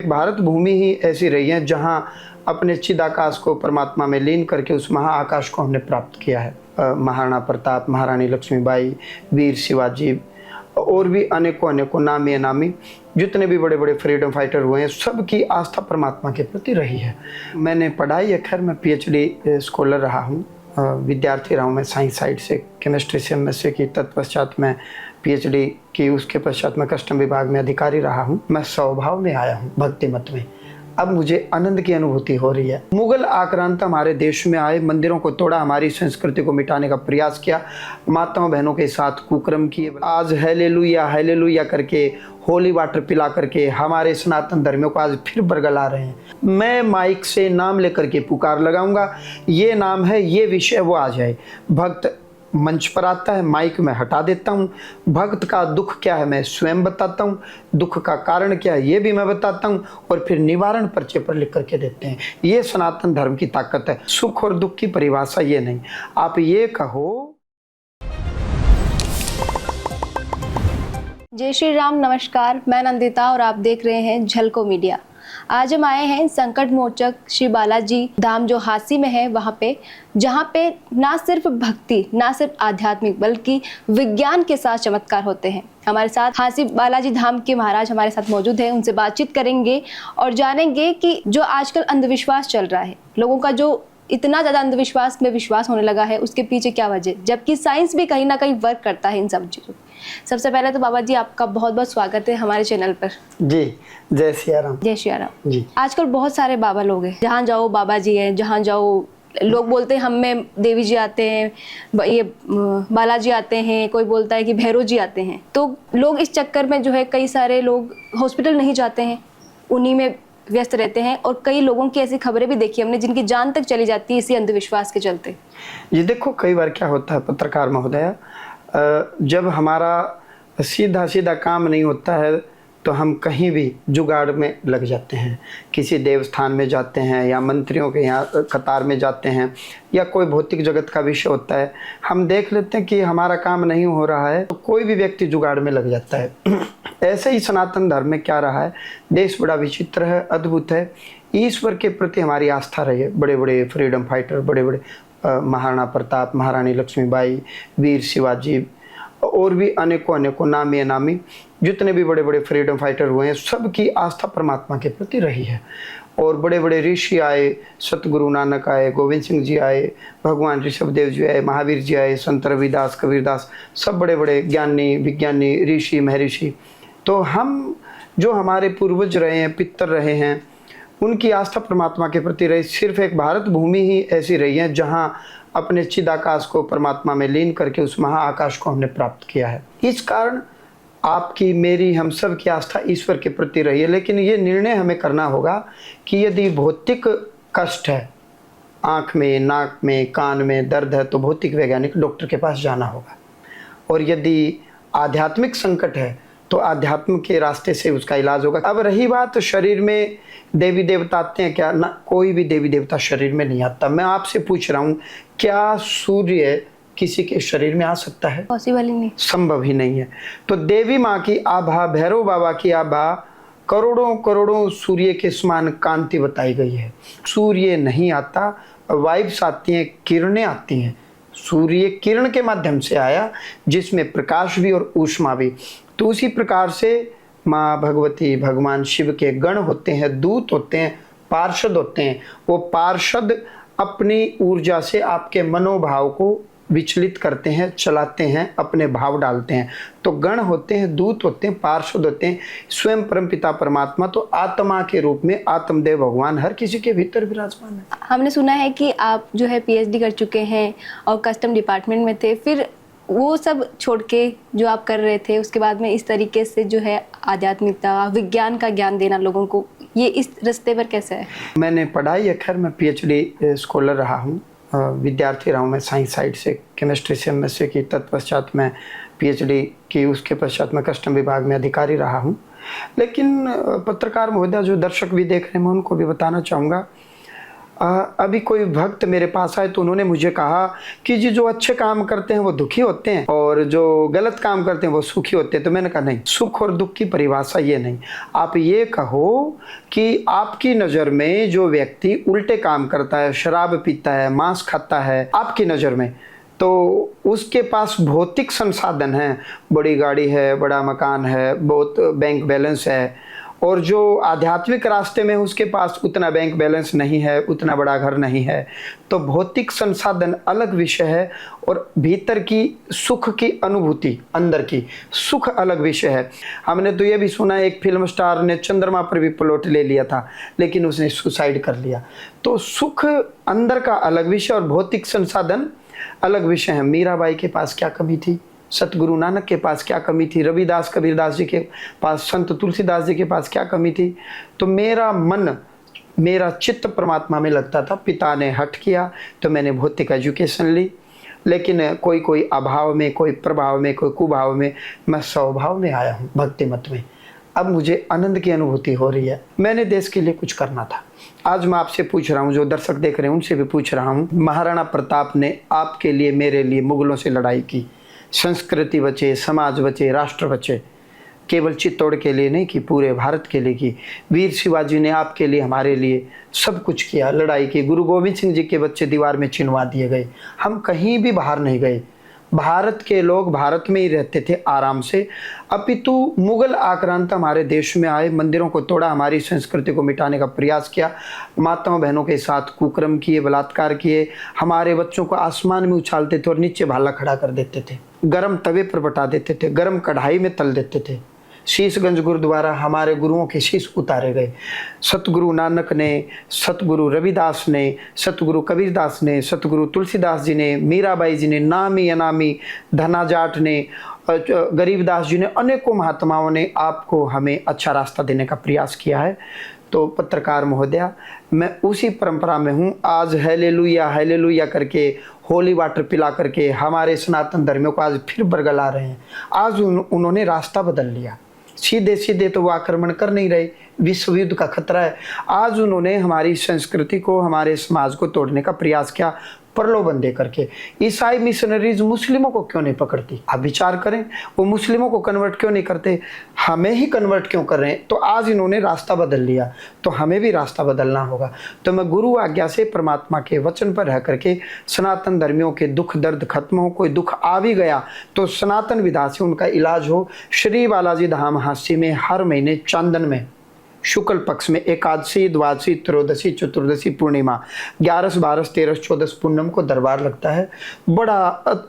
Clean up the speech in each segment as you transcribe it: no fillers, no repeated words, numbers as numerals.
भारत भूमि ही ऐसी रही है जहाँ अपने चिदाकाश को परमात्मा में लीन करके उस महाआकाश को हमने प्राप्त किया है। महाराणा प्रताप, महारानी लक्ष्मीबाई, वीर शिवाजी और भी अनेकों अनेकों नामी अनामी जितने भी बड़े बड़े फ्रीडम फाइटर हुए हैं, सबकी आस्था परमात्मा के प्रति रही है। मैंने पढ़ाई है, खैर मैं PhD स्कॉलर रहा हूँ, विद्यार्थी रहा हूँ। मैं साइंस साइड से केमिस्ट्री से MSc की, तत्पश्चात मैं PhD की, उसके पश्चात मैं कस्टम विभाग में अधिकारी रहा हूँ। मैं स्वभाव में आया हूँ, भक्ति मत में। अब मुझे आनंद की अनुभूति हो रही है। मुगल आक्रांता हमारे देश में आए, मंदिरों को तोड़ा, हमारी संस्कृति को मिटाने का प्रयास किया, माताओं बहनों के साथ कुकर्म किए। आज हालेलुया हालेलुया करके, होली वाटर पिला करके हमारे सनातन धर्मियों को आज फिर बरगला रहे हैं। मैं माइक से नाम लेकर के पुकार लगाऊंगा, ये नाम है, ये विषय, वो आ जाए। भक्त मंच पर आता है, माइक में हटा देता हूँ। भक्त का दुख क्या है मैं स्वयं बताता हूँ, दुख का कारण क्या है ये भी मैं बताता हूँ, और फिर निवारण पर्चे पर लिख करके देते हैं। ये सनातन धर्म की ताकत है। सुख और दुख की परिभाषा ये नहीं, आप ये कहो। जय श्री राम, नमस्कार। मैं नंदिता और आप देख रहे हैं झलको मीडिया। आज हम आए हैं संकट मोचक श्री बालाजी धाम जो हांसी में है, वहाँ पे, जहाँ पे ना सिर्फ भक्ति, ना सिर्फ आध्यात्मिक, बल्कि विज्ञान के साथ चमत्कार होते हैं। हमारे साथ हांसी बालाजी धाम के महाराज हमारे साथ मौजूद हैं। उनसे बातचीत करेंगे और जानेंगे कि जो आजकल अंधविश्वास चल रहा है, लोगों का जो इतना ज़्यादा अंधविश्वास में विश्वास होने लगा है, उसके पीछे क्या वजह, जबकि साइंस भी कहीं ना कहीं वर्क करता है इन सब चीज़ों। सबसे पहले तो बाबा जी आपका बहुत बहुत स्वागत है हमारे चैनल पर। जी, जय सिया राम। जय सिया राम जी। आजकल बहुत सारे बाबा लोग हैं, जहाँ जाओ बाबा जी हैं, जहाँ जाओ लोग बोलते हैं हम में देवी जी आते हैं, ये बालाजी आते हैं, कोई बोलता है कि भैरव जी आते हैं। तो लोग इस चक्कर में जो है, कई सारे लोग हॉस्पिटल नहीं जाते हैं, उन्हीं में व्यस्त रहते हैं। और कई लोगों की ऐसी खबरें भी देखी हमने जिनकी जान तक चली जाती है इसी अंधविश्वास के चलते। ये देखो, कई बार क्या होता है पत्रकार महोदय, जब हमारा सीधा सीधा काम नहीं होता है तो हम कहीं भी जुगाड़ में लग जाते हैं। किसी देवस्थान में जाते हैं, या मंत्रियों के यहाँ कतार में जाते हैं, या कोई भौतिक जगत का विषय होता है, हम देख लेते हैं कि हमारा काम नहीं हो रहा है तो कोई भी व्यक्ति जुगाड़ में लग जाता है। ऐसे ही सनातन धर्म में क्या रहा है, देश बड़ा विचित्र है, अद्भुत है। ईश्वर के प्रति हमारी आस्था रही है। बड़े बड़े फ्रीडम फाइटर, बड़े बड़े महाराणा प्रताप, महारानी लक्ष्मीबाई, वीर शिवाजी और भी अनेकों अनेकों नामी अनामी जितने भी बड़े बड़े फ्रीडम फाइटर हुए हैं, सबकी आस्था परमात्मा के प्रति रही है। और बड़े बड़े ऋषि आए, सतगुरु नानक आए, गोविंद सिंह जी आए, भगवान ऋषभदेव जी आए, महावीर जी आए, संत रविदास, कबीरदास, सब बड़े बड़े ज्ञानी विज्ञानी ऋषि महर्षि। तो हम जो हमारे पूर्वज रहे हैं, पितर रहे हैं, उनकी आस्था परमात्मा के प्रति रही। सिर्फ एक भारत भूमि ही ऐसी रही है जहाँ अपने चिदाकाश को परमात्मा में लीन करके उस महाआकाश को हमने प्राप्त किया है। इस कारण आपकी, मेरी, हम सब की आस्था ईश्वर के प्रति रही है। लेकिन ये निर्णय हमें करना होगा कि यदि भौतिक कष्ट है, आँख में, नाक में, कान में दर्द है, तो भौतिक वैज्ञानिक डॉक्टर के पास जाना होगा। और यदि आध्यात्मिक संकट है तो आध्यात्म के रास्ते से उसका इलाज होगा। अब रही बात शरीर में देवी देवता आते हैं क्या, ना, कोई भी देवी देवता शरीर में नहीं आता। मैं आपसे पूछ रहा हूँ, क्या सूर्य किसी के शरीर में आ सकता है? पॉसिबल ही नहीं, संभव ही नहीं है। तो देवी माँ की आभा, भैरव बाबा की आभा करोड़ों करोड़ों सूर्य के समान कांति बताई गई है। सूर्य नहीं आता, वाइब्स आती हैं, किरणें आती हैं। सूर्य किरण के माध्यम से आया, जिसमें प्रकाश भी और ऊष्मा भी। तो उसी प्रकार से माँ भगवती, भगवान शिव के गण होते हैं, दूत होते हैं, पार्षद होते हैं। वो पार्षद अपनी ऊर्जा से आपके मनोभाव को विचलित करते हैं, चलाते हैं, अपने भाव डालते हैं। तो गण होते हैं, दूत होते हैं, पार्षद होते हैं। स्वयं परमपिता परमात्मा तो आत्मा के रूप में आत्मदेव भगवान हर किसी के भीतर विराजमान है। हमने सुना है कि आप जो है PhD कर चुके हैं और कस्टम डिपार्टमेंट में थे, फिर वो सब छोड़ के जो आप कर रहे थे, उसके बाद में इस तरीके से जो है आध्यात्मिकता, विज्ञान का ज्ञान देना लोगों को, ये इस रास्ते पर कैसे है? मैंने पढ़ाई है, खैर मैं PhD स्कॉलर रहा हूँ, विद्यार्थी रहा हूँ। मैं साइंस साइड से केमिस्ट्री से MSc की, तत्पश्चात मैं PhD की, उसके पश्चात मैं कस्टम विभाग में अधिकारी रहा हूँ। लेकिन पत्रकार महोदय, जो दर्शक भी देख रहे हैं, मैं उनको भी बताना चाहूँगा, अभी कोई भक्त मेरे पास आए तो उन्होंने मुझे कहा कि जी जो अच्छे काम करते हैं वो दुखी होते हैं और जो गलत काम करते हैं वो सुखी होते हैं। तो मैंने कहा नहीं, सुख और दुख की परिभाषा ये नहीं। आप ये कहो कि आपकी नज़र में जो व्यक्ति उल्टे काम करता है, शराब पीता है, मांस खाता है, आपकी नज़र में तो उसके पास भौतिक संसाधन हैं, बड़ी गाड़ी है, बड़ा मकान है, बहुत बैंक बैलेंस है, और जो आध्यात्मिक रास्ते में उसके पास उतना बैंक बैलेंस नहीं है, उतना बड़ा घर नहीं है। तो भौतिक संसाधन अलग विषय है और भीतर की सुख की अनुभूति, अंदर की सुख अलग विषय है। हमने तो ये भी सुना है एक फिल्म स्टार ने चंद्रमा पर भी प्लॉट ले लिया था, लेकिन उसने सुसाइड कर लिया। तो सुख अंदर का अलग विषय और भौतिक संसाधन अलग विषय है। मीराबाई के पास क्या कमी थी, सतगुरु नानक के पास क्या कमी थी, रविदास कबीरदास जी के पास, संत तुलसीदास जी के पास क्या कमी थी। तो मेरा मन, मेरा चित्त परमात्मा में लगता था। पिता ने हठ किया तो मैंने भौतिक एजुकेशन ली, लेकिन कोई अभाव में, कोई प्रभाव में, कोई कुभाव में, मैं स्वभाव में आया हूँ भक्ति मत में। अब मुझे आनंद की अनुभूति हो रही है। मैंने देश के लिए कुछ करना था। आज मैं आपसे पूछ रहा हूँ, जो दर्शक देख रहे हैं उनसे भी पूछ रहा हूँ, महाराणा प्रताप ने आपके लिए, मेरे लिए मुगलों से लड़ाई की, संस्कृति बचे, समाज बचे, राष्ट्र बचे। केवल चित्तौड़ के लिए नहीं की, पूरे भारत के लिए की। वीर शिवाजी ने आपके लिए, हमारे लिए सब कुछ किया, लड़ाई की। गुरु गोविंद सिंह जी के बच्चे दीवार में चिनवा दिए गए। हम कहीं भी बाहर नहीं गए, भारत के लोग भारत में ही रहते थे आराम से। अपितु मुगल आक्रांता हमारे देश में आए, मंदिरों को तोड़ा, हमारी संस्कृति को मिटाने का प्रयास किया, माताओं बहनों के साथ कुकर्म किए, बलात्कार किए, हमारे बच्चों को आसमान में उछालते थे और नीचे भाला खड़ा कर देते थे, गरम तवे पर बटा देते थे, गरम कढ़ाई में तल देते थे। शीशगंज गुरुद्वारा, हमारे गुरुओं के शीश उतारे गए। सतगुरु नानक ने, सतगुरु रविदास ने, सतगुरु कबीरदास ने, सतगुरु तुलसीदास जी ने, मीराबाई जी ने, नामी अनामी धना जाट ने, गरीबदास जी ने, अनेकों महात्माओं ने आपको, हमें अच्छा रास्ता देने का प्रयास किया है। तो पत्रकार महोदया, मैं उसी परंपरा में हूँ। आज हालेलुया हालेलुया करके, होली वाटर पिला करके हमारे सनातन धर्मियों को आज फिर बरगला रहे हैं। आज उन्होंने रास्ता बदल लिया। सीधे सीधे तो वो आक्रमण कर नहीं रहे, विश्व युद्ध का खतरा है। आज उन्होंने हमारी संस्कृति को, हमारे समाज को तोड़ने का प्रयास किया, प्रलोभन दे करके। ईसाई मिशनरीज मुस्लिमों को क्यों नहीं पकड़ती? आप विचार करें, वो मुस्लिमों को कन्वर्ट क्यों नहीं करते, हमें ही कन्वर्ट क्यों कर रहे हैं? तो आज इन्होंने रास्ता बदल लिया, तो हमें भी रास्ता बदलना होगा। तो मैं गुरु आज्ञा से, परमात्मा के वचन पर रह करके, सनातन धर्मियों के दुख दर्द खत्म हो। कोई दुख आ भी गया तो सनातन विधा से उनका इलाज हो। श्री बालाजी धाम हास्य में हर महीने चांदन में शुक्ल पक्ष में एकादशी, द्वादशी, त्रयोदशी, चतुर्दशी, पूर्णिमा, 11, 12, 13, 14 पूनम को दरबार लगता है। बड़ा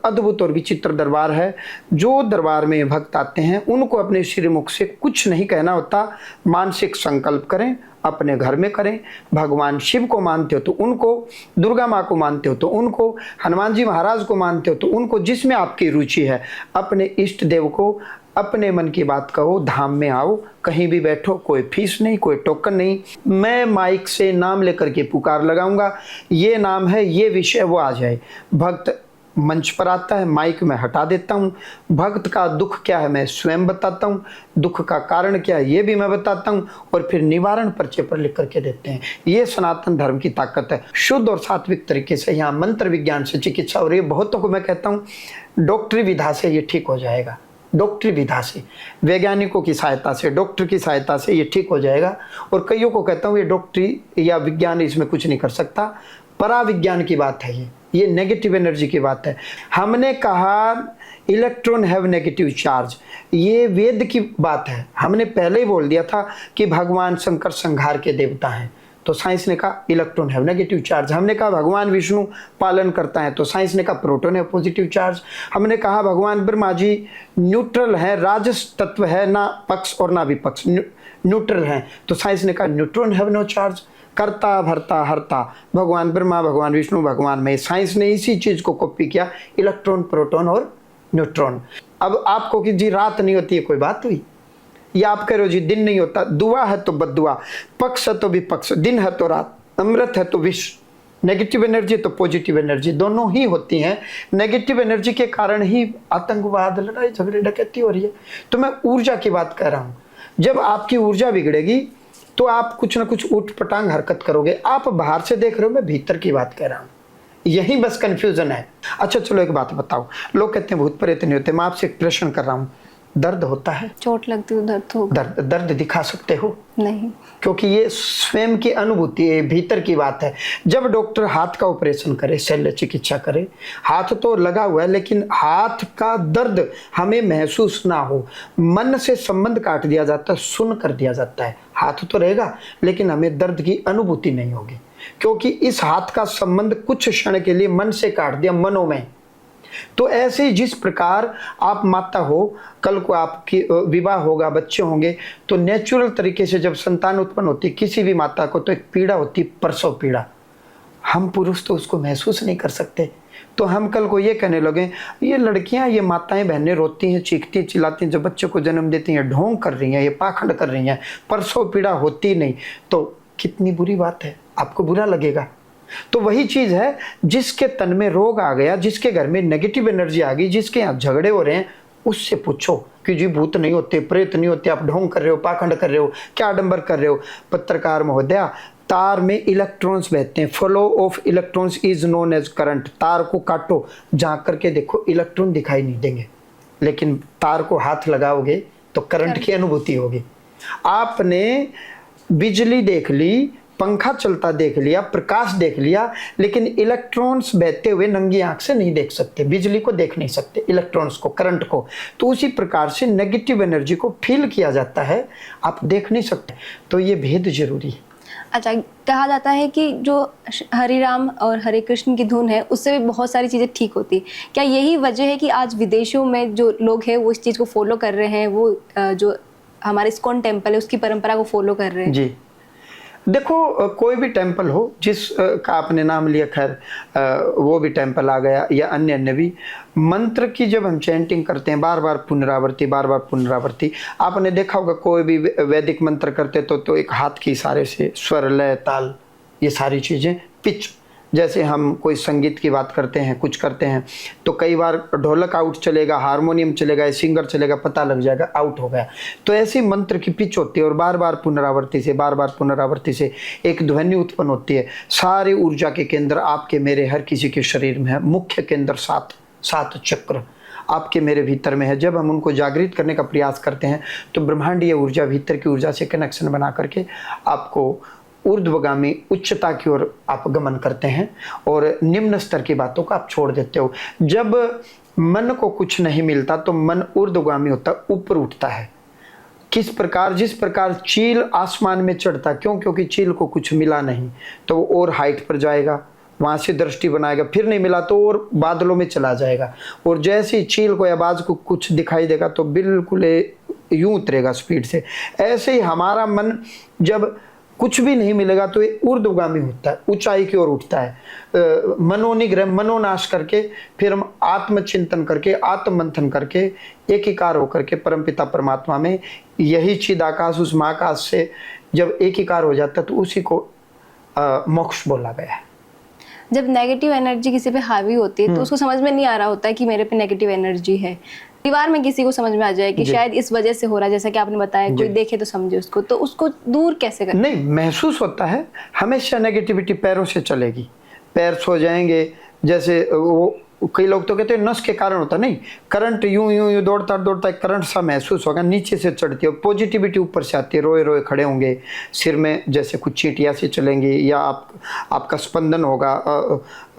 अद्भुत और विचित्र दरबार है। जो दरबार में भक्त आते हैं उनको अपने श्रीमुख से कुछ नहीं कहना होता। मानसिक संकल्प करें, अपने घर में करें। भगवान शिव को मानते हो तो उनको, दुर्गा माँ को मानते हो तो उनको, हनुमान जी महाराज को मानते हो तो उनको, जिसमें आपकी रुचि है अपने इष्ट देव को अपने मन की बात कहो। धाम में आओ, कहीं भी बैठो, कोई फीस नहीं, कोई टोकन नहीं। मैं माइक से नाम लेकर के पुकार लगाऊंगा, ये नाम है, ये विषय, वो आ जाए। भक्त मंच पर आता है, माइक में हटा देता हूँ। भक्त का दुख क्या है मैं स्वयं बताता हूँ, दुख का कारण क्या है ये भी मैं बताता हूँ, और फिर निवारण पर्चे पर लिख करके देते हैं। ये सनातन धर्म की ताकत है। शुद्ध और सात्विक तरीके से यहाँ मंत्र विज्ञान से चिकित्सा हो रही है। बहुतों को मैं कहता हूँ डॉक्टरी विधा से ये ठीक हो जाएगा, डॉक्टरी विधा से, वैज्ञानिकों की सहायता से, डॉक्टर की सहायता से ये ठीक हो जाएगा। और कईयों को कहता हूँ ये डॉक्टरी या विज्ञान इसमें कुछ नहीं कर सकता, पराविज्ञान की बात है ये नेगेटिव एनर्जी की बात है। हमने कहा इलेक्ट्रॉन हैव नेगेटिव चार्ज, ये वेद की बात है। हमने पहले ही बोल दिया था कि भगवान शंकर संहार के देवता हैं, तो साइंस ने कहा इलेक्ट्रॉन है नेगेटिव चार्ज। हमने कहा भगवान विष्णु पालन करता है, तो साइंस ने कहा प्रोटॉन है पॉजिटिव चार्ज। हमने कहा भगवान ब्रह्मा जी न्यूट्रल है, राजस तत्व है, ना पक्ष और ना विपक्ष, न्यूट्रल है, तो साइंस ने कहा न्यूट्रॉन हैव नो चार्ज। करता भरता हरता, भगवान ब्रह्मा, भगवान विष्णु, भगवान में, साइंस ने इसी चीज को कॉपी किया, इलेक्ट्रॉन, प्रोटॉन और न्यूट्रॉन। अब आपको कि जी रात नहीं होती है, कोई बात हुई? या आप कह रहे हो जी दिन नहीं होता, दुआ है तो बद्दुआ, पक्ष है तो विपक्ष, दिन है तो रात, अमृत है तो विष, नेगेटिव एनर्जी तो पॉजिटिव एनर्जी, दोनों ही होती हैं। नेगेटिव एनर्जी के कारण ही आतंकवाद, लड़ाई झगड़े, डकैती हो रही है। तो मैं ऊर्जा की बात कर रहा हूँ। जब आपकी ऊर्जा बिगड़ेगी तो आप कुछ ना कुछ ऊट पटांग हरकत करोगे। आप बाहर से देख रहे हो, मैं भीतर की बात कह रहा हूँ, यही बस कंफ्यूजन है। अच्छा चलो एक बात बताओ, लोग कहते हैं भूत प्रेत नहीं होते, मैं आपसे एक प्रश्न कर रहा हूँ, दर्द होता है? चोट लगती है दर्द हो? दर्द दिखा सकते हो? नहीं, क्योंकि ये स्वयं की अनुभूति है, भीतर की बात है। जब डॉक्टर हाथ का ऑपरेशन करे, शल्य चिकित्सा करे, हाथ तो लगा हुआ है लेकिन हाथ का दर्द हमें महसूस ना हो, मन से संबंध काट दिया जाता है, सुन कर दिया जाता है। हाथ तो रहेगा लेकिन हमें दर्द की अनुभूति नहीं होगी, क्योंकि इस हाथ का संबंध कुछ क्षण के लिए मन से काट दिया, मनो में। तो ऐसे ही जिस प्रकार आप माता हो, कल को आपकी विवाह होगा, बच्चे होंगे, तो नेचुरल तरीके से जब संतान उत्पन्न होती किसी भी माता को, तो एक पीड़ा होती, प्रसव पीड़ा। हम पुरुष तो उसको महसूस नहीं कर सकते, तो हम कल को ये कहने लगे ये लड़कियां, ये माताएं बहनें रोती हैं, चीखती चिल्लाती हैं, जब बच्चे को जन्म देती हैं, ढोंग कर रही हैं, ये पाखंड कर रही हैं, प्रसव पीड़ा होती नहीं, तो कितनी बुरी बात है, आपको बुरा लगेगा। तो वही चीज है, जिसके तन में रोग आ गया, जिसके घर में नेगेटिव एनर्जी आ गई, जिसके यहाँ झगड़े हो रहे हैं, उससे पूछो कि जी भूत नहीं होते, प्रेत नहीं होते, आप ढोंग कर रहे हो, पाखंड कर रहे हो, क्या आडंबर कर रहे हो। पत्रकार महोदया, तार में इलेक्ट्रॉन्स बहते हैं, flow of electrons is known as current. तार को काटो, झांक करके देखो, इलेक्ट्रॉन दिखाई नहीं देंगे, लेकिन तार को हाथ लगाओगे तो करंट की अनुभूति होगी। आपने बिजली देख ली, पंखा चलता देख लिया, प्रकाश देख लिया, लेकिन इलेक्ट्रॉन्स बहते हुए नंगी आंख से नहीं देख सकते, बिजली को देख नहीं सकते, इलेक्ट्रॉन्स को, करंट को। तो उसी प्रकार से नेगेटिव एनर्जी को फील किया जाता है, आप देख नहीं सकते। तो ये भेद जरूरी है। अच्छा, कहा जाता है कि जो हरे राम और हरे कृष्ण की धुन है, उससे भी बहुत सारी चीज़ें ठीक होती है। क्या यही वजह है कि आज विदेशों में जो लोग हैं वो इस चीज़ को फॉलो कर रहे हैं, वो जो हमारे इस्कॉन टेम्पल है उसकी परंपरा को फॉलो कर रहे हैं? जी देखो, कोई भी टेम्पल हो जिस का आपने नाम लिया, खैर वो भी टेम्पल आ गया, या अन्य अन्य भी, मंत्र की जब हम चैंटिंग करते हैं, बार बार पुनरावृत्ति, बार बार पुनरावृत्ति, आपने देखा होगा कोई भी वैदिक मंत्र करते तो एक हाथ के इशारे से स्वर, लय, ताल, ये सारी चीज़ें, पिच, जैसे हम कोई संगीत की बात करते हैं, कुछ करते हैं, तो कई बार ढोलक आउट चलेगा, हारमोनियम चलेगा, सिंगर चलेगा, पता लग जाएगा आउट हो गया। तो ऐसी मंत्र की पिच होती है, और बार बार पुनरावृत्ति से, बार बार पुनरावृत्ति से एक ध्वनि उत्पन्न होती है। सारी ऊर्जा के केंद्र आपके मेरे हर किसी के शरीर में है, मुख्य केंद्र 7 चक्र आपके मेरे भीतर में है। जब हम उनको जागृत करने का प्रयास करते हैं तो ब्रह्मांडीय ऊर्जा, भीतर की ऊर्जा से कनेक्शन बना करके आपको ऊर्ध्वगामी उच्चता की ओर आप गमन करते हैं, और निम्न स्तर की बातों को आप छोड़ देते हो। जब मन को कुछ नहीं मिलता तो मन ऊर्ध्वगामी होता, ऊपर उठता है। किस प्रकार, जिस प्रकार चील आसमान में चढ़ता, क्योंकि चील को कुछ मिला नहीं तो वो और हाइट पर जाएगा, वहाँ से दृष्टि बनाएगा, फिर नहीं मिला तो और बादलों में चला जाएगा, और जैसे ही चील को या बाज को कुछ दिखाई देगा तो बिल्कुल यूं उतरेगा स्पीड से। ऐसे ही हमारा मन जब कुछ भी नहीं मिलेगा तो ये ऊर्ध्वगामी होता है, ऊंचाई की ओर उठता है। मनोनिग्रह, मनोनाश करके फिर हम आत्मचिंतन करके, आत्ममंथन करके, एकीकार होकर के परमपिता परमात्मा में, यही चिदाकाश उस महाकाश से जब एकीकार हो जाता है तो उसी को मोक्ष बोला गया है। जब नेगेटिव एनर्जी किसी पे हावी होती है तो उसको समझ में नहीं आ रहा होता है कि मेरे पे नेगेटिव एनर्जी है। परिवार में किसी को समझ में आ जाए कि शायद इस वजह से हो रहा है, जैसा कि आपने बताया, कोई देखे तो समझे उसको, तो उसको दूर कैसे करें? नहीं, महसूस होता है, हमेशा नेगेटिविटी पैरों से चलेगी, पैर सो जाएंगे, जैसे वो कई लोग तो कहते हैं नस के कारण होता, नहीं, करंट यूं यूं यूं दौड़ता दौड़ता करंट सा महसूस होगा, नीचे से चढ़ती है, पॉजिटिविटी ऊपर से आती है, रोए रोए खड़े होंगे, सिर में जैसे कुछ चींटियाँ सी चलेंगी, या आपका स्पंदन होगा,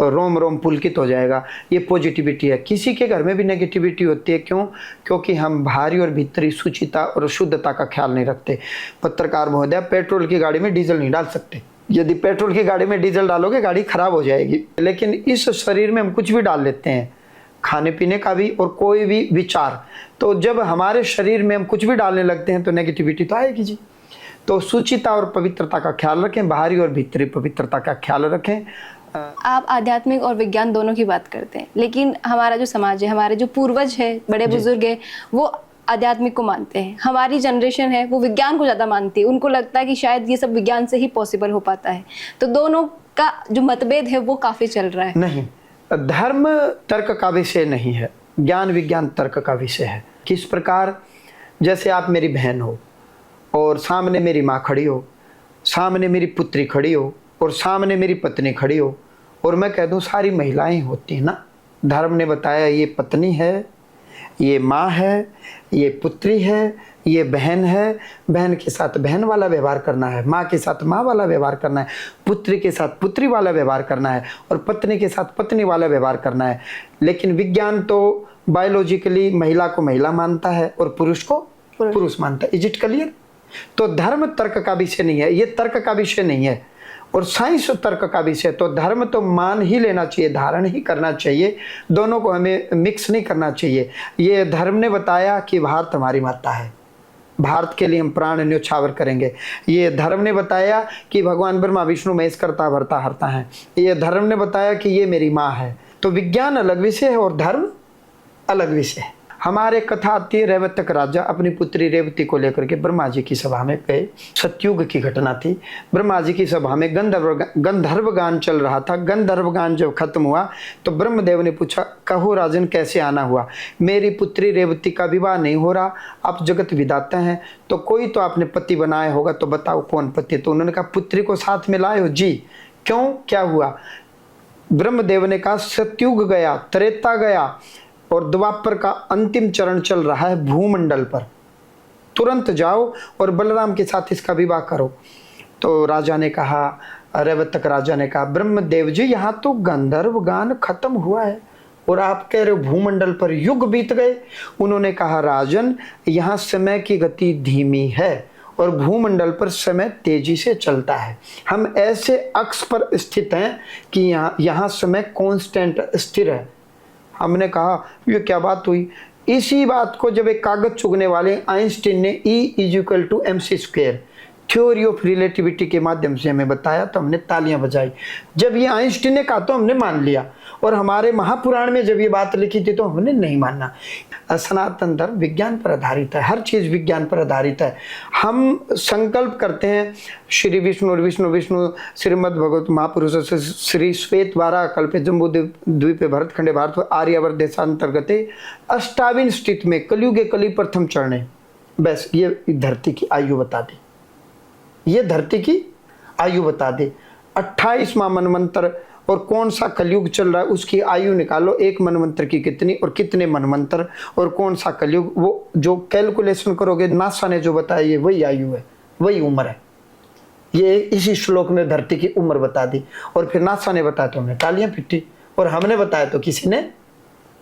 रोम रोम पुलकित हो जाएगा, ये पॉजिटिविटी है। किसी के घर में भी नेगेटिविटी होती है, क्यों? क्योंकि हम बाहरी और भीतरी शुचिता और शुद्धता का ख्याल नहीं रखते। पत्रकार महोदय, पेट्रोल की गाड़ी में डीजल नहीं डाल सकते, यदि पेट्रोल की गाड़ी में डीजल डालोगे गाड़ी खराब हो जाएगी, लेकिन इस शरीर में हम कुछ भी डाल लेते हैं, खाने पीने का भी और कोई भी विचार। तो जब हमारे शरीर में हम कुछ भी डालने लगते हैं तो नेगेटिविटी तो आएगी जी। तो शुचिता और पवित्रता का ख्याल रखें, बाहरी और भीतरी पवित्रता का ख्याल रखें। आप आध्यात्मिक और विज्ञान दोनों की बात करते हैं, लेकिन हमारा जो समाज है, हमारे जो पूर्वज है, बड़े बुजुर्ग है, वो आध्यात्मिक को मानते हैं। हमारी जनरेशन है वो विज्ञान को ज़्यादा मानती है, उनको लगता है कि शायद ये सब विज्ञान से ही पॉसिबल हो पाता है। तो दोनों का जो मतभेद है वो काफ़ी चल रहा है। नहीं, धर्म तर्क का विषय नहीं है, ज्ञान विज्ञान तर्क का विषय है। किस प्रकार, जैसे आप मेरी बहन हो और सामने मेरी माँ खड़ी हो, सामने मेरी पुत्री खड़ी हो और सामने मेरी पत्नी खड़ी हो और मैं कह दूं सारी महिलाएं होती हैं ना। धर्म ने बताया ये पत्नी है, ये माँ है, ये पुत्री है, ये बहन है, बहन के साथ बहन वाला व्यवहार करना है, माँ के साथ माँ वाला व्यवहार करना है, पुत्री के साथ पुत्री वाला व्यवहार करना है और पत्नी के साथ पत्नी वाला व्यवहार करना है। लेकिन विज्ञान तो बायोलॉजिकली महिला को महिला मानता है और पुरुष को पुरुष मानता है। Is it clear? तो धर्म तर्क का विषय नहीं है, ये तर्क का विषय नहीं है और साइंस तर्क का विषय। तो धर्म तो मान ही लेना चाहिए, धारण ही करना चाहिए, दोनों को हमें मिक्स नहीं करना चाहिए। ये धर्म ने बताया कि भारत हमारी माता है, भारत के लिए हम प्राण न्योछावर करेंगे। ये धर्म ने बताया कि भगवान ब्रह्मा विष्णु महेश करता भरता हरता है। ये धर्म ने बताया कि ये मेरी माँ है। तो विज्ञान अलग विषय है और धर्म अलग विषय है। हमारे कथा आती है, रेवतक राजा अपनी पुत्री रेवती को लेकर के ब्रह्मा जी की सभा में गए। सतयुग की घटना थी। ब्रह्मा जी की सभा में गंधर्व गान चल रहा था। गंधर्व गान जब खत्म हुआ तो ब्रह्मदेव ने पूछा, कहो राजन कैसे आना हुआ? मेरी पुत्री रेवती का विवाह नहीं हो रहा, आप जगत विधाता हैं, तो कोई तो आपने पति बनाया होगा, तो बताओ कौन पति? तो उन्होंने कहा पुत्री को साथ में लाए हो जी। क्यों, क्या हुआ? ब्रह्मदेव ने कहा सतयुग गया, त्रेता गया और द्वापर का अंतिम चरण चल रहा है भूमंडल पर, तुरंत जाओ और बलराम के साथ इसका विवाह करो। तो राजा ने कहा, रेवतक राजा ने कहा, ब्रह्मदेव जी यहाँ तो गंधर्व गान खत्म हुआ है और आप कह रहे हो भूमंडल पर युग बीत गए। उन्होंने कहा राजन, यहाँ समय की गति धीमी है और भूमंडल पर समय तेजी से चलता है। हम ऐसे अक्ष पर स्थित हैं कि यहाँ समय कांस्टेंट स्थिर है। हमने कहा ये क्या बात हुई? इसी बात को जब एक कागज चुगने वाले आइंस्टीन ने E=mc² थ्योरी ऑफ रिलेटिविटी के माध्यम से हमें बताया तो हमने तालियां बजाई। जब ये आइंस्टीन ने कहा तो हमने मान लिया और हमारे महापुराण में जब ये बात लिखी थी तो हमने नहीं माना। सनातन धर्म विज्ञान पर आधारित है, हर चीज विज्ञान पर आधारित है। हम संकल्प करते हैं श्री विष्णु विष्णु श्रीमद् भगवत महापुरुष श्री श्वेत द्वारा कल्पे जम्बू द्वीपे भरतखंडे भारत आर्यावर्त देशांतर्गते अष्टाविन स्थित में कलयुगे कली प्रथम चरणे। बस ये धरती की आयु बता दी, ये धरती की आयु बता दे। 28वां मनमंत्र और कौन सा कलयुग चल रहा है उसकी आयु निकालो, एक मनमंत्र की कितनी और कितने मनमंत्र और कौन सा कलयुग, वो जो कैलकुलेशन करोगे नासा ने जो बताया ये वही आयु है, वही उम्र है। ये इसी श्लोक में धरती की उम्र बता दी और फिर नासा ने बताया तो हमने तालियां पिटी और हमने बताया तो किसी ने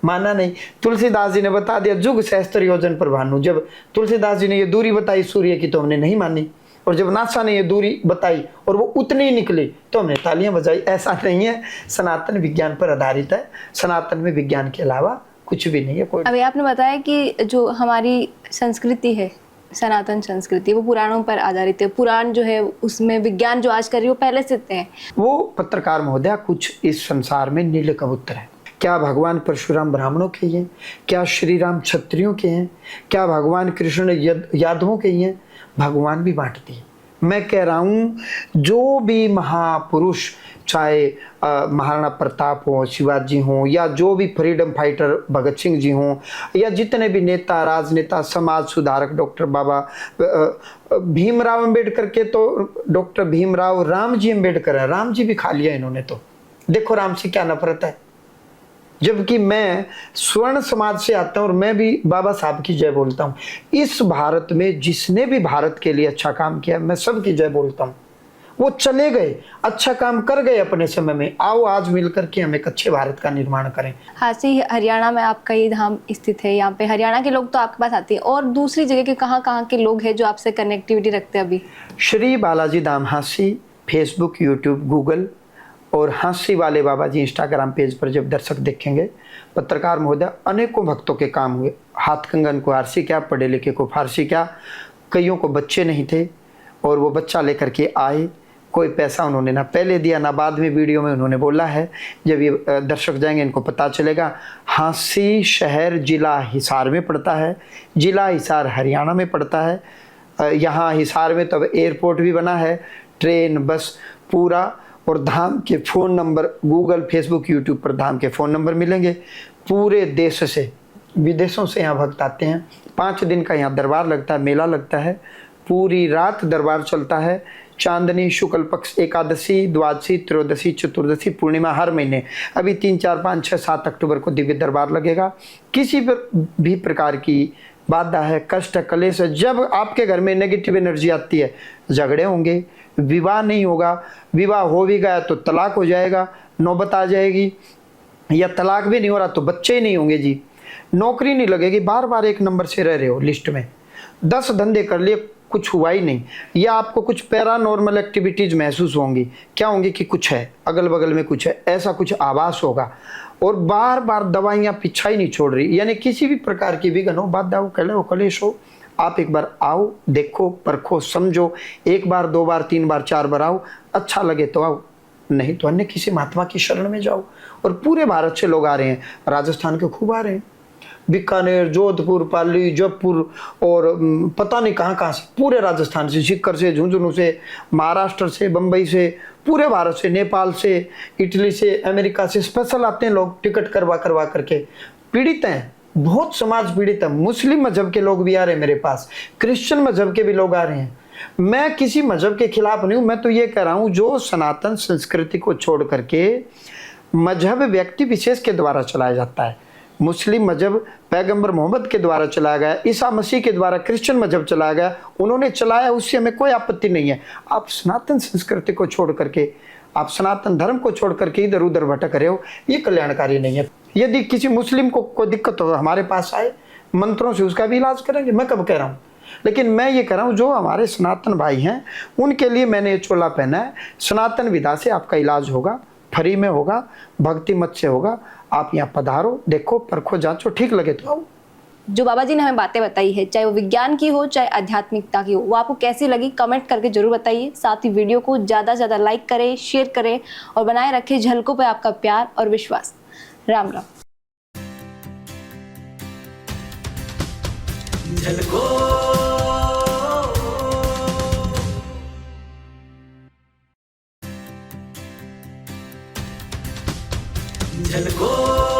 माना नहीं। तुलसीदास जी ने बता दिया जुग सहस्त्र योजन पर भानु। जब तुलसीदास जी ने ये दूरी बताई सूर्य की तो हमने नहीं मानी और जब नासा ने ये दूरी बताई और वो उतनी ही निकली तो हमने तालियां बजाई। ऐसा नहीं है, सनातन विज्ञान पर आधारित है। सनातन में विज्ञान के अलावा कुछ भी नहीं है। कोई अभी आपने बताया कि जो हमारी संस्कृति है, सनातन संस्कृति, वो पुराणों पर आधारित है। पुराण जो है उसमें विज्ञान जो आज कर रही है वो पहले से थे। वो पत्रकार महोदया, कुछ इस संसार में नीले कबूतर है। क्या भगवान परशुराम ब्राह्मणों के ही हैं? क्या श्री राम क्षत्रियों के हैं? क्या भगवान कृष्ण यादवों के ही हैं? भगवान भी बांटती है। मैं कह रहा हूँ जो भी महापुरुष, चाहे महाराणा प्रताप हो, शिवाजी हो, या जो भी फ्रीडम फाइटर भगत सिंह जी हों, या जितने भी नेता, राजनेता, समाज सुधारक, डॉक्टर बाबा भीमराव अंबेडकर के तो डॉक्टर भीमराव रामजी अंबेडकर है। राम जी भी खा लिया इन्होंने। तो देखो राम से क्या नफरत है। जबकि मैं स्वर्ण समाज से आता हूं और मैं भी बाबा साहब की जय बोलता हूं। इस भारत में जिसने भी भारत के लिए अच्छा काम किया मैं सबकी जय बोलता हूं। वो चले गए, अच्छा काम कर गए अपने समय में। आओ आज मिलकर के हम एक अच्छे भारत का निर्माण करें। हासी हरियाणा में आपका ये धाम स्थित है। यहाँ पे हरियाणा के लोग तो आपके पास आते हैं और दूसरी जगह के कहाँ के लोग हैं जो आपसे कनेक्टिविटी रखते हैं? अभी Shri Balaji Dham हासी, Facebook, YouTube, Google और हांसी वाले बाबा जी इंस्टाग्राम पेज पर जब दर्शक देखेंगे, पत्रकार महोदय, अनेकों भक्तों के काम हुए। हाथ कंगन को आरसी क्या, पढ़े लिखे को फारसी क्या। कईयों को बच्चे नहीं थे और वो बच्चा लेकर के आए। कोई पैसा उन्होंने ना पहले दिया ना बाद में वीडियो में उन्होंने बोला है। जब ये दर्शक जाएंगे इनको पता चलेगा। हांसी शहर जिला हिसार में पड़ता है। जिला हिसार हरियाणा में पड़ता है। यहाँ हिसार में तो एयरपोर्ट भी बना है, ट्रेन, बस पूरा। और धाम के phone number Google, Facebook, YouTube पर धाम के फ़ोन नंबर मिलेंगे। पूरे देश से, विदेशों से यहाँ भक्त आते हैं। 5 दिन का यहाँ दरबार लगता है, मेला लगता है। पूरी रात दरबार चलता है। चांदनी, शुक्ल पक्ष, एकादशी, द्वादशी, त्रयोदशी, चतुर्दशी, पूर्णिमा हर महीने। अभी 3, 4, 5, 6, 7 अक्टूबर को दिव्य दरबार लगेगा। किसी भी प्रकार की बाधा है, कष्ट है, कलेश है, जब आपके घर में नेगेटिव एनर्जी आती है, झगड़े होंगे, विवाह नहीं होगा, विवाह हो भी गया तो तलाक हो जाएगा, नौबत आ जाएगी, या तलाक भी नहीं हो रहा तो बच्चे ही नहीं होंगे जी, नौकरी नहीं लगेगी, बार बार 1 नंबर से रह रहे हो लिस्ट में, 10 धंधे कर लिए, कुछ हुआ ही नहीं, या आपको कुछ पैरानॉर्मल एक्टिविटीज महसूस होंगी, क्या होंगी कि कुछ है, अगल बगल में कुछ है, ऐसा कुछ आभास होगा, और बार बार दवाइयाँ पीछा ही नहीं छोड़ रही, यानी किसी भी प्रकार की विघ्न हो, बाधा हो, कलह हो, कलेश हो, आप एक बार आओ, देखो, परखो, समझो, 1 बार 2 बार 3 बार 4 बार आओ, अच्छा लगे तो आओ, नहीं तो अन्य किसी महात्मा की शरण में जाओ। और पूरे भारत से लोग आ रहे हैं, राजस्थान के खूब आ रहे हैं, बीकानेर, जोधपुर, पाली, जयपुर और पता नहीं कहाँ कहाँ से, पूरे राजस्थान से, सीकर से, झुंझुनू से, महाराष्ट्र से, बम्बई से, पूरे भारत से, नेपाल से, इटली से, अमेरिका से स्पेशल आते हैं लोग, टिकट करवा करके। पीड़ित हैं, बहुत समाज पीड़ित है, मुस्लिम मजहब के लोग भी आ रहे हैं मेरे पास, क्रिश्चियन मजहब के भी लोग आ रहे हैं। मैं किसी मजहब के खिलाफ नहीं हूँ, मैं तो ये कह रहा हूँ जो सनातन संस्कृति को छोड़ करके मजहब व्यक्ति विशेष के द्वारा चलाया जाता है। मुस्लिम मजहब पैगंबर मोहम्मद के द्वारा चलाया गया, ईसा मसीह के द्वारा क्रिश्चियन मजहब चलाया गया, उन्होंने चलाया, उससे हमें कोई आपत्ति नहीं है। आप सनातन संस्कृति को छोड़ करके, आप सनातन धर्म को छोड़ करके इधर उधर भटक रहे हो, ये कल्याणकारी नहीं है। यदि किसी मुस्लिम को कोई दिक्कत हो हमारे पास आए, मंत्रों से उसका भी इलाज करेंगे, मैं कब कह रहा हूँ, लेकिन मैं ये कह रहा हूँ जो हमारे सनातन भाई हैं उनके लिए मैंने ये चोला पहना है। सनातन विधा से आपका इलाज होगा, फ्री में होगा, भक्ति मत से होगा। आप यहाँ पधारो, देखो, परखो, जांचो, ठीक लगे तो आओ। जो बाबा जी ने हमें बातें बताई है, चाहे वो विज्ञान की हो चाहे आध्यात्मिकता की हो, वो आपको कैसी लगी कमेंट करके जरूर बताइए। साथ ही वीडियो को ज़्यादा से ज़्यादा लाइक करें, शेयर करें और बनाए रखें झलकों पे आपका प्यार और विश्वास। राम राम। झलको